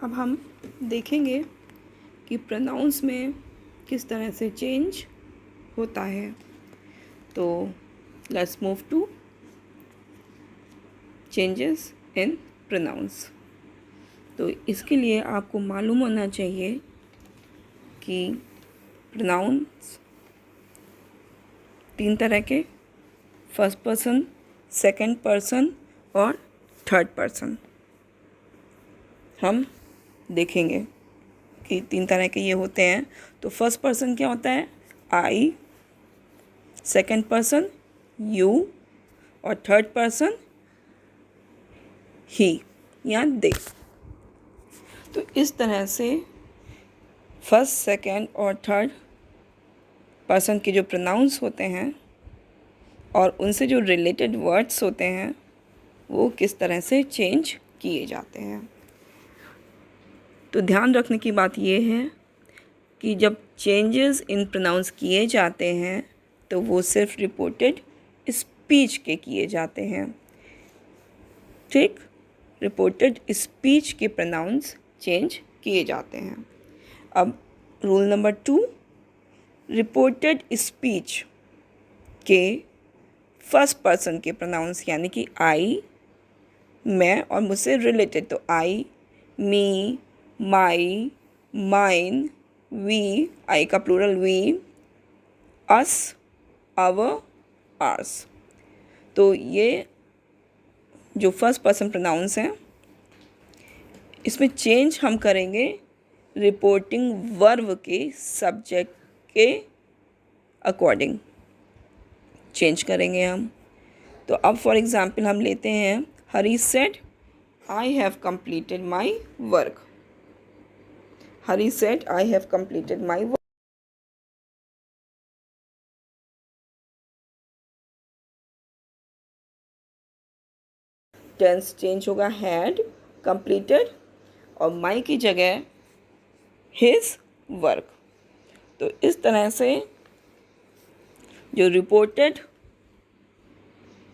अब हम देखेंगे कि प्रोनाउंस में किस तरह से चेंज होता है। तो let's move to changes in pronouns. तो इसके लिए आपको मालूम होना चाहिए कि प्रोनाउंस 3 तरह के, फर्स्ट पर्सन, सेकंड पर्सन और थर्ड पर्सन हम देखेंगे कि 3 तरह के ये होते हैं। तो फर्स्ट पर्सन क्या होता है? आई, सेकंड पर्सन यू और थर्ड पर्सन ही या दे। तो इस तरह से फर्स्ट, सेकंड और थर्ड पर्सन के जो प्रोनाउंस होते हैं और उनसे जो रिलेटेड वर्ड्स होते हैं वो किस तरह से चेंज किए जाते हैं। तो ध्यान रखने की बात ये है कि जब चेंजेस इन प्रोनाउंस किए जाते हैं तो वो सिर्फ रिपोर्टेड स्पीच के किए जाते हैं। ठीक, रिपोर्टेड स्पीच के प्रोनाउंस चेंज किए जाते हैं। अब रूल नंबर 2, रिपोर्टेड स्पीच के फर्स्ट पर्सन के प्रोनाउंस यानी कि आई, मैं और मुझसे रिलेटेड, तो आई, मी, माई, माइन, वी, आई का plural we, us, our, ours. तो ये जो फर्स्ट पर्सन प्रोनाउंस हैं इसमें चेंज हम करेंगे रिपोर्टिंग वर्ब के सब्जेक्ट के अकॉर्डिंग चेंज करेंगे हम। तो अब फॉर एग्जांपल हम लेते हैं Hari said I have completed my work. Hari said I have completed my work. Tense change होगा हैड कंप्लीटेड और माई की जगह हिज वर्क। तो इस तरह से जो रिपोर्टेड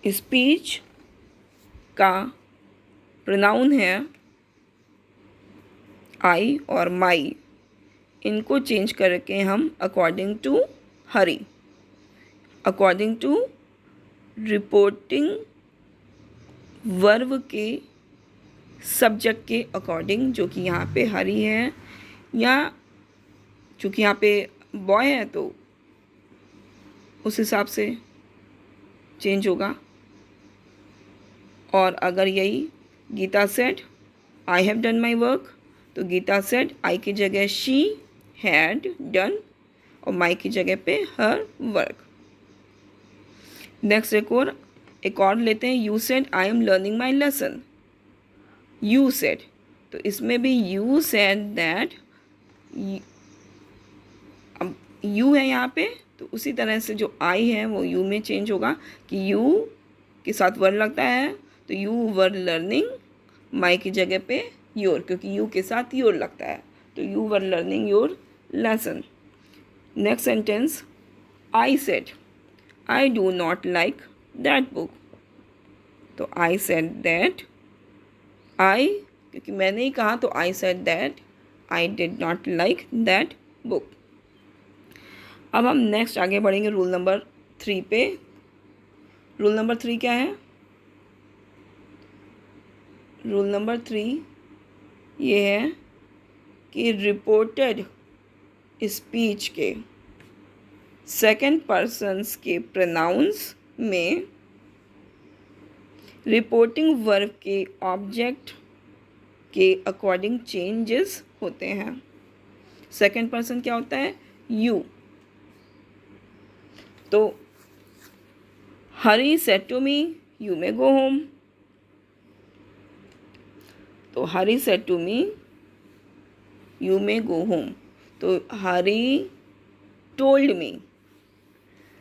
स्पीच का प्रोनाउन है आई और माई, इनको चेंज करके हम अकॉर्डिंग टू हरी, अकॉर्डिंग टू रिपोर्टिंग वर्ब के सब्जेक्ट के अकॉर्डिंग, जो कि यहाँ पे हरी है, या चूँकि यहाँ पे बॉय है तो उस हिसाब से चेंज होगा। और अगर यही Gita said I have done my work, तो गीता सेड आई की जगह शी हैड डन और माई की जगह पे हर वर्क। नेक्स्ट एक और लेते हैं, you said I am learning my lesson. You said, तो इसमें भी यू सेड दैट, अब यू है यहाँ पे तो उसी तरह से जो आई है वो यू में चेंज होगा कि यू के साथ वर लगता है तो यू वर लर्निंग, माई की जगह पे योर, क्योंकि यू के साथ योर लगता है, तो you were learning your lesson. Next sentence, I said I do not like that book. तो आई सेड दैट, आई क्योंकि मैंने ही कहा तो I said that I did not like that book. अब हम नेक्स्ट आगे बढ़ेंगे रूल नंबर 3 पे। रूल नंबर 3 क्या है? रूल नंबर 3 ये है कि रिपोर्टेड स्पीच के सेकंड पर्सन्स के प्रोनाउंस में रिपोर्टिंग वर्ब के ऑब्जेक्ट के अकॉर्डिंग चेंजेस होते हैं। सेकंड पर्सन क्या होता है? यू। तो Hari said to me you may go home, तो Hari said to me you may go home. तो Hari told me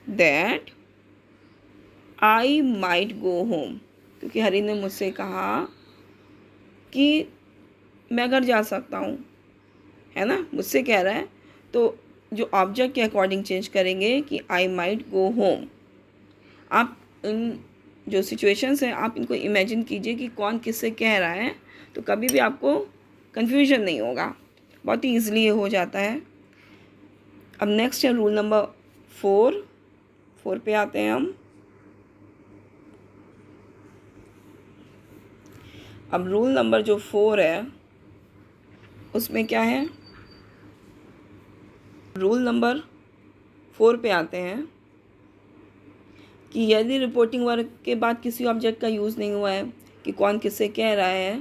that I might go home, क्योंकि हरी ने मुझसे कहा कि मैं घर जा सकता हूँ, है ना, मुझसे कह रहा है। तो जो ऑब्जेक्ट के अकॉर्डिंग चेंज करेंगे कि आई माइट गो होम। आप इन जो सिचुएशंस हैं आप इनको इमेजिन कीजिए कि कौन किससे कह रहा है। तो कभी भी आपको कन्फ्यूजन नहीं होगा, बहुत ही ईजिली हो जाता है। अब नेक्स्ट है रूल नंबर 4 पे आते हैं हम। अब रूल नंबर जो 4 है उसमें क्या है, रूल नंबर 4 पे आते हैं कि यदि रिपोर्टिंग वर्क के बाद किसी ऑब्जेक्ट का यूज़ नहीं हुआ है, कि कौन किससे कह रहा है,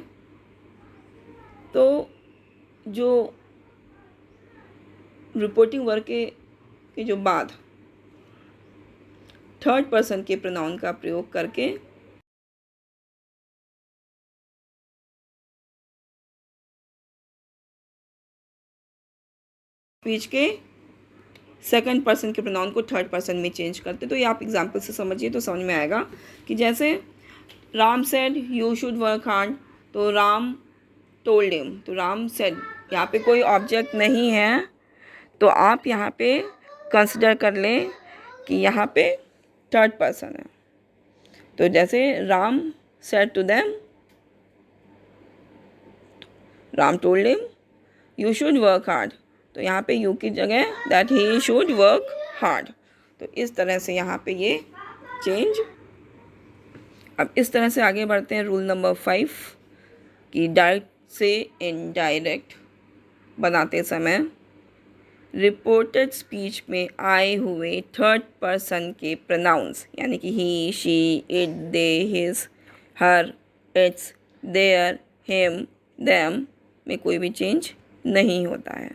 तो जो रिपोर्टिंग वर्क के जो बाद थर्ड पर्सन के प्रोनाउन का प्रयोग करके स्पीच के सेकंड पर्सन के प्रोनाउन को थर्ड पर्सन में चेंज करते। तो ये आप एग्जांपल से समझिए तो समझ में आएगा कि जैसे Ram said you should work hard, तो राम टोल्ड हिम, तो राम सेड, यहाँ पे कोई ऑब्जेक्ट नहीं है, तो आप यहाँ पे कंसिडर कर लें कि यहाँ पे थर्ड पर्सन है। तो जैसे Ram said to them, Ram told him you should work hard, तो यहाँ पे यू की जगह that he should work hard. तो इस तरह से यहाँ पे ये चेंज। अब इस तरह से आगे बढ़ते हैं रूल नंबर 5 कि डायरेक्ट से इनडायरेक्ट बनाते समय रिपोर्टेड स्पीच में आए हुए थर्ड पर्सन के प्रोनाउंस यानी कि he, she, it, they, his, her, its, their, him, them में कोई भी चेंज नहीं होता है।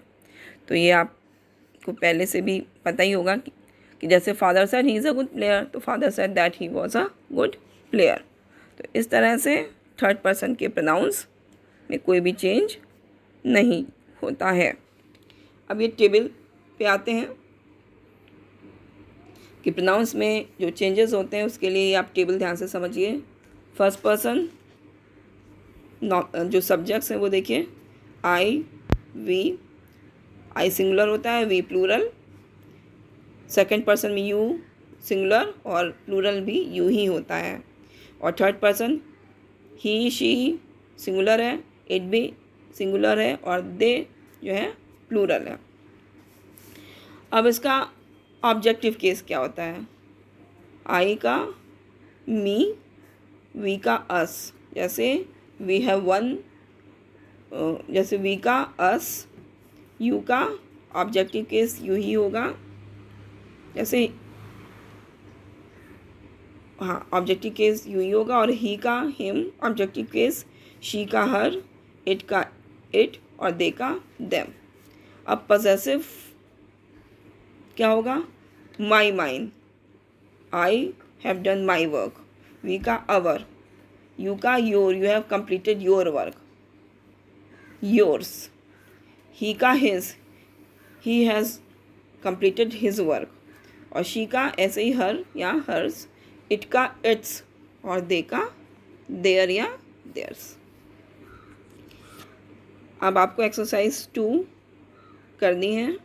तो ये आपको पहले से भी पता ही होगा कि जैसे father said he is a good player, तो father said that he was a good player. तो इस तरह से थर्ड पर्सन के प्रोनाउंस में कोई भी चेंज नहीं होता है। अब ये टेबल पे आते हैं कि प्रोनाउंस में जो चेंजेस होते हैं उसके लिए आप टेबल ध्यान से समझिए। फर्स्ट पर्सन जो सब्जेक्ट्स हैं वो देखिए, आई, वी, आई सिंगुलर होता है, वी प्लूरल, सेकंड पर्सन में यू सिंगुलर और प्लूरल भी यू ही होता है, और third person he, she singular है, इट भी सिंगुलर है और दे जो है प्लूरल है। अब इसका ऑब्जेक्टिव केस क्या होता है, आई का मी, वी का अस, जैसे वी हैव वन, जैसे वी का अस, यू का ऑब्जेक्टिव केस यू ही होगा, जैसे हाँ ऑब्जेक्टिव केस यू ही होगा, और ही का हिम, ऑब्जेक्टिव केस शी का हर, इट का इट और दे का देम। अब पॉसेसिव क्या होगा, my mine, I have done my work, we का अवर, यू का your, you have completed your work, yours, he का his, he has completed his work, और शी का ऐसे ही हर या हर्स, इट का इट्स और दे का देयर या देयर्स। अब आपको एक्सरसाइज 2 करनी है,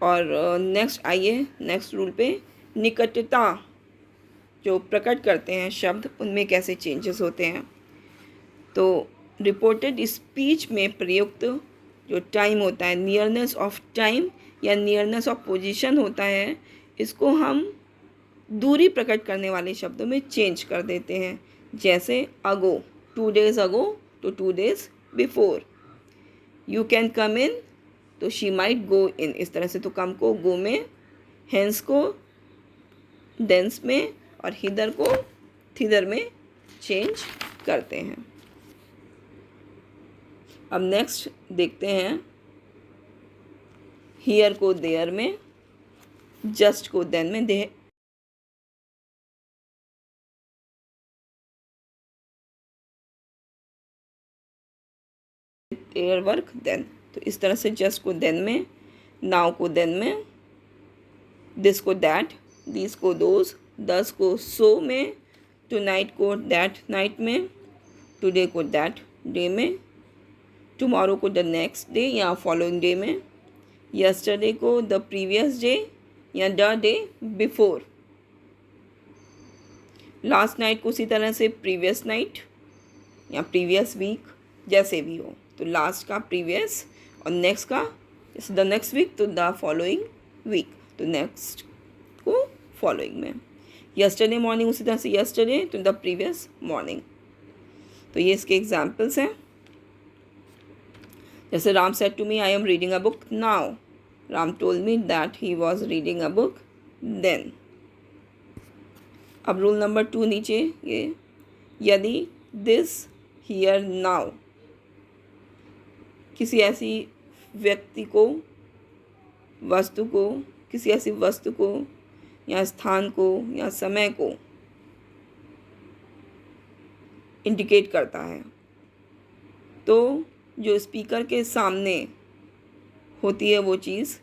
और नेक्स्ट आइए नेक्स्ट रूल पे, निकटता जो प्रकट करते हैं शब्द उनमें कैसे चेंजेस होते हैं। तो रिपोर्टेड स्पीच में प्रयुक्त जो टाइम होता है, नियरनेस ऑफ टाइम या नियरनेस ऑफ पोजीशन होता है, इसको हम दूरी प्रकट करने वाले शब्दों में चेंज कर देते हैं। जैसे अगो, 2 days अगो तो 2 days before, you can come in तो शी माइट गो इन, इस तरह से तो कम को गो में, हेंस को डेंस में, और हिदर को थिदर में चेंज करते हैं। अब नेक्स्ट देखते हैं, हियर को देयर में, जस्ट को देन में, दे देयर वर्क देन, तो इस तरह से जस्ट को देन में, नाउ को देन में, दिस को दैट, दिस को दोज, दस को सो में, टुनाइट को दैट नाइट में, टुडे को दैट डे में, टुमारो को द नेक्स्ट डे या फॉलोइंग डे में, यस्टरडे को द प्रीवियस डे या the day before, last night को उसी तरह से प्रीवियस नाइट या प्रीवियस वीक, जैसे भी हो, तो लास्ट का प्रीवियस और नेक्स्ट का द नेक्स्ट वीक तो द फॉलोइंग वीक, तो नेक्स्ट को फॉलोइंग में। यस्टरडे मॉर्निंग उसी तरह से यस्टरडे तो द प्रीवियस मॉर्निंग। तो ये इसके एग्जाम्पल्स हैं। जैसे Ram said to me I am reading a book now, Ram told me that he was reading a book then. अब रूल नंबर 2 नीचे ये, यदि दिस हियर नाउ किसी ऐसी व्यक्ति को, वस्तु को, किसी ऐसी वस्तु को या स्थान को या समय को इंडिकेट करता है, तो जो स्पीकर के सामने होती है वो चीज़,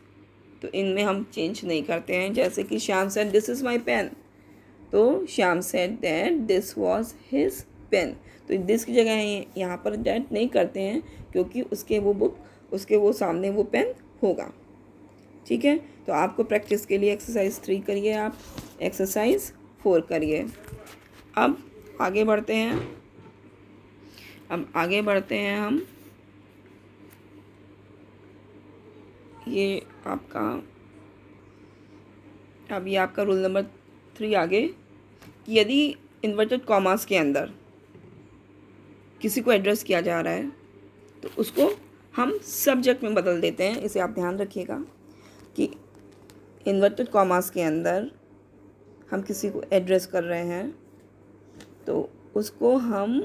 तो इनमें हम चेंज नहीं करते हैं। जैसे कि Shyam said this is my pen, तो Shyam said that this was his pen, तो दिस की जगह यहाँ पर दैट नहीं करते हैं क्योंकि उसके वो सामने वो पेन होगा। ठीक है, तो आपको प्रैक्टिस के लिए एक्सरसाइज 3 करिए, आप एक्सरसाइज 4 करिए। अब आगे बढ़ते हैं हम। ये आपका रूल नंबर 3 आगे, कि यदि इन्वर्टेड कॉमास के अंदर किसी को एड्रेस किया जा रहा है तो उसको हम सब्जेक्ट में बदल देते हैं। इसे आप ध्यान रखिएगा कि इन्वर्टेड कॉमास के अंदर हम किसी को एड्रेस कर रहे हैं तो उसको हम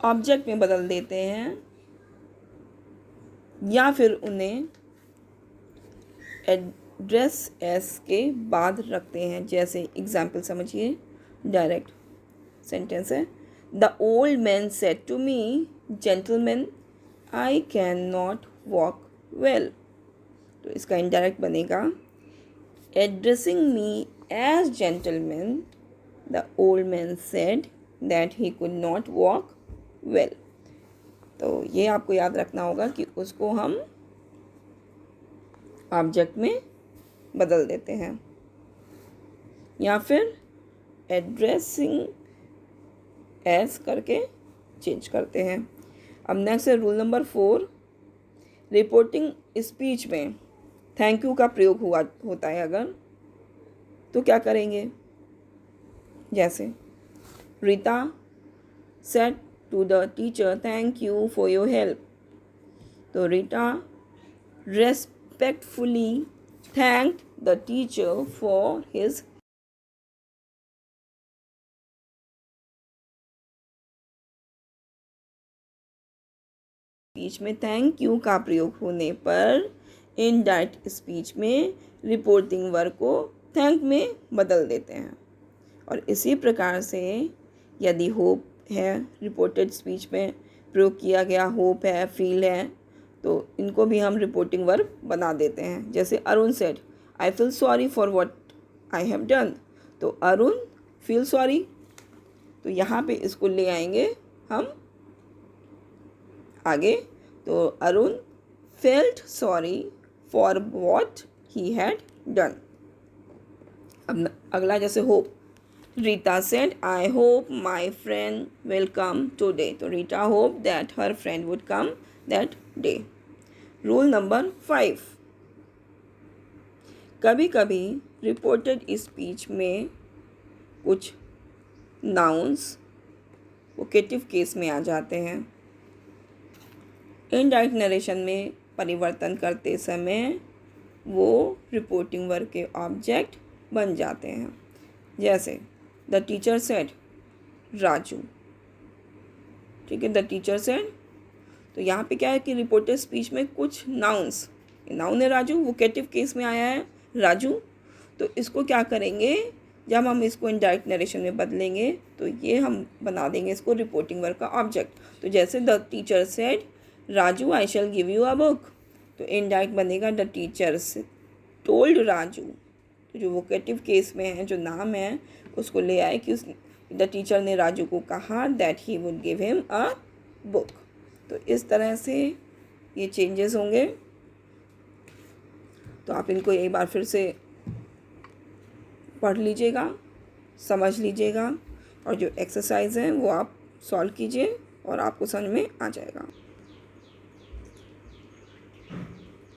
ऑब्जेक्ट में बदल देते हैं या फिर उन्हें एड्रेस एस के बाद रखते हैं। जैसे एग्जाम्पल समझिए, डायरेक्ट सेंटेंस है, the old man said to me gentleman I can not walk well, तो इसका इनडायरेक्ट बनेगा addressing me as gentleman the old man said that he could not walk well. तो ये आपको याद रखना होगा कि उसको हम ऑब्जेक्ट में बदल देते हैं या फिर एड्रेसिंग एस करके चेंज करते हैं। अब नेक्स्ट है रूल नंबर 4, रिपोर्टिंग स्पीच में थैंक यू का प्रयोग होता है अगर, तो क्या करेंगे। जैसे Rita said to the teacher thank you for your help, तो Rita respectfully thanked the teacher for his. Speech में थैंक यू का प्रयोग होने पर इनडायरेक्ट स्पीच में रिपोर्टिंग वर्ब को थैंक में बदल देते हैं। और इसी प्रकार से यदि होप है, रिपोर्टेड स्पीच में प्रयोग किया गया होप है, फील है, तो इनको भी हम रिपोर्टिंग वर्ब बना देते हैं। जैसे Arun said I feel sorry for what I have done, तो अरुण फील सॉरी, तो यहाँ पे इसको ले आएंगे हम आगे, तो Arun felt sorry for what he had done. अब अगला जैसे hope, Rita said I hope my friend will come today, तो Rita hope that her friend would come that day. Rule number 5, कभी कभी रिपोर्टेड स्पीच में कुछ नाउन्स वोकेटिव केस में आ जाते हैं। इनडायरेक्ट नरेशन में परिवर्तन करते समय वो रिपोर्टिंग वर्ब के ऑब्जेक्ट बन जाते हैं। जैसे द टीचर सेड राजू, ठीक है, द टीचर सेड, तो यहाँ पे क्या है कि रिपोर्टेड स्पीच में कुछ नाउन्स, नाउन है राजू, वोकेटिव केस में आया है राजू, तो इसको क्या करेंगे, जब हम इसको इनडायरेक्ट नरेशन में बदलेंगे तो ये हम बना देंगे इसको रिपोर्टिंग वर्ब का ऑब्जेक्ट। तो जैसे the teacher said Raju I shell give you a book, तो इनडायरेक्ट बनेगा द टीचर्स टोल्ड राजू, तो जो वोकेटिव केस में है, जो नाम है, उसको ले आए कि द टीचर ने राजू को कहा that he would give him a book. तो इस तरह से ये चेंजेस होंगे। तो आप इनको एक बार फिर से पढ़ लीजिएगा, समझ लीजिएगा, और जो एक्सरसाइज हैं वो आप सॉल्व कीजिए और आपको समझ में आ जाएगा।